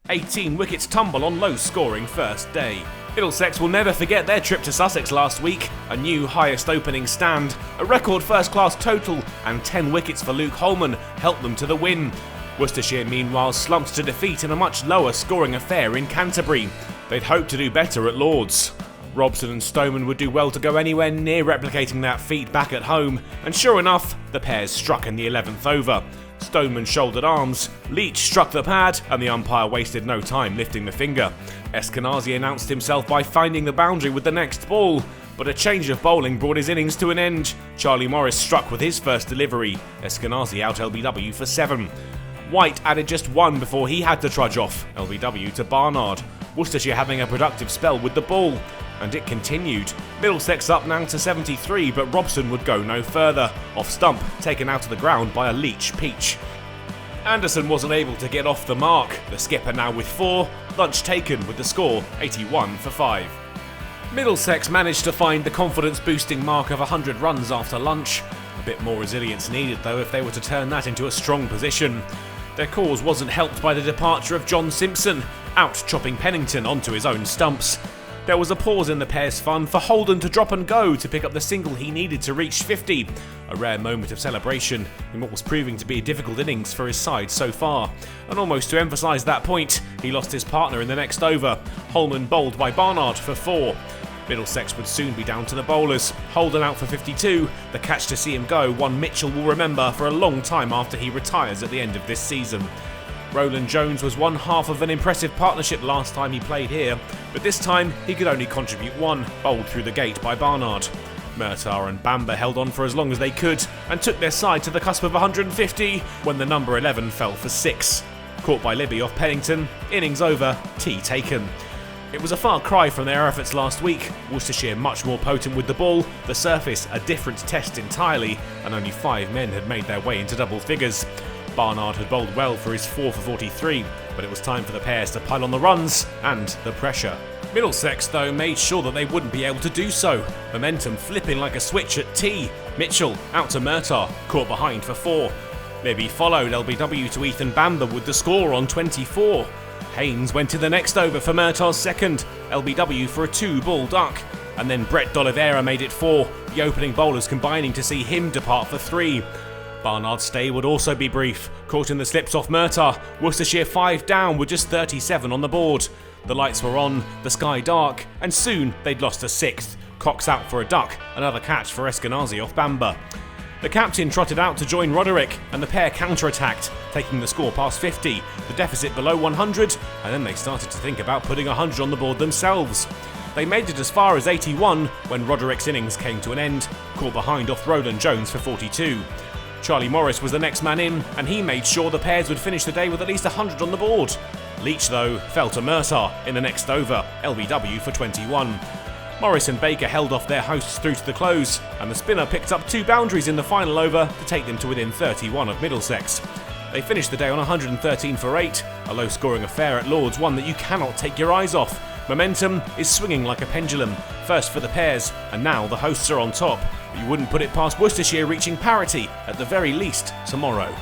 18 wickets tumble on low-scoring first day. Middlesex will never forget their trip to Sussex last week. A new highest opening stand, a record first-class total, and 10 wickets for Luke Holman helped them to the win. Worcestershire meanwhile slumped to defeat in a much lower scoring affair in Canterbury. They'd hoped to do better at Lords. Robson and Stoneman would do well to go anywhere near replicating that feat back at home, and sure enough, the pairs struck in the 11th over. Stoneman shouldered arms, Leach struck the pad, and the umpire wasted no time lifting the finger. Eskenazi announced himself by finding the boundary with the next ball, but a change of bowling brought his innings to an end. Charlie Morris struck with his first delivery, Eskenazi out LBW for 7. White added just 1 before he had to trudge off, LBW to Barnard. Worcestershire having a productive spell with the ball, and it continued. Middlesex up now to 73, but Robson would go no further. Off stump, taken out of the ground by a Leach peach. Anderson wasn't able to get off the mark. The skipper now with 4, lunch taken with the score 81 for 5. Middlesex managed to find the confidence-boosting mark of 100 runs after lunch. A bit more resilience needed though if they were to turn that into a strong position. Their cause wasn't helped by the departure of John Simpson, out chopping Pennington onto his own stumps. There was a pause in the pair's fun for Holden to drop and go to pick up the single he needed to reach 50. A rare moment of celebration in what was proving to be a difficult innings for his side so far. And almost to emphasise that point, he lost his partner in the next over. Holman bowled by Barnard for 4. Middlesex would soon be down to the bowlers. Holden out for 52. The catch to see him go, one Mitchell will remember for a long time after he retires at the end of this season. Roland Jones was one half of an impressive partnership last time he played here, but this time he could only contribute 1, bowled through the gate by Barnard. Murtagh and Bamber held on for as long as they could and took their side to the cusp of 150 when the number 11 fell for 6. Caught by Libby off Pennington, innings over, tea taken. It was a far cry from their efforts last week. Worcestershire much more potent with the ball, the surface a different test entirely, and only 5 men had made their way into double figures. Barnard had bowled well for his 4 for 43, but it was time for the pairs to pile on the runs and the pressure. Middlesex, though, made sure that they wouldn't be able to do so. Momentum flipping like a switch at T. Mitchell out to Murtagh, caught behind for 4. Libby followed LBW to Ethan Bamber with the score on 24. Haynes went to the next over for Murtagh's second, LBW for a 2-ball duck. And then Brett D'Oliveira made it 4, the opening bowlers combining to see him depart for 3. Barnard's stay would also be brief, caught in the slips off Murtagh. Worcestershire 5 down with just 37 on the board. The lights were on, the sky dark, and soon they'd lost a 6th. Cox out for a duck, another catch for Eskenazi off Bamber. The captain trotted out to join Roderick, and the pair counter-attacked, taking the score past 50, the deficit below 100, and then they started to think about putting 100 on the board themselves. They made it as far as 81 when Roderick's innings came to an end, caught behind off Roland Jones for 42. Charlie Morris was the next man in, and he made sure the pairs would finish the day with at least 100 on the board. Leach, though, fell to Murtagh in the next over, LBW for 21. Morris and Baker held off their hosts through to the close, and the spinner picked up 2 boundaries in the final over to take them to within 31 of Middlesex. They finished the day on 113 for 8, a low-scoring affair at Lords, one that you cannot take your eyes off. Momentum is swinging like a pendulum, first for the pairs, and now the hosts are on top. But you wouldn't put it past Worcestershire reaching parity, at the very least, tomorrow.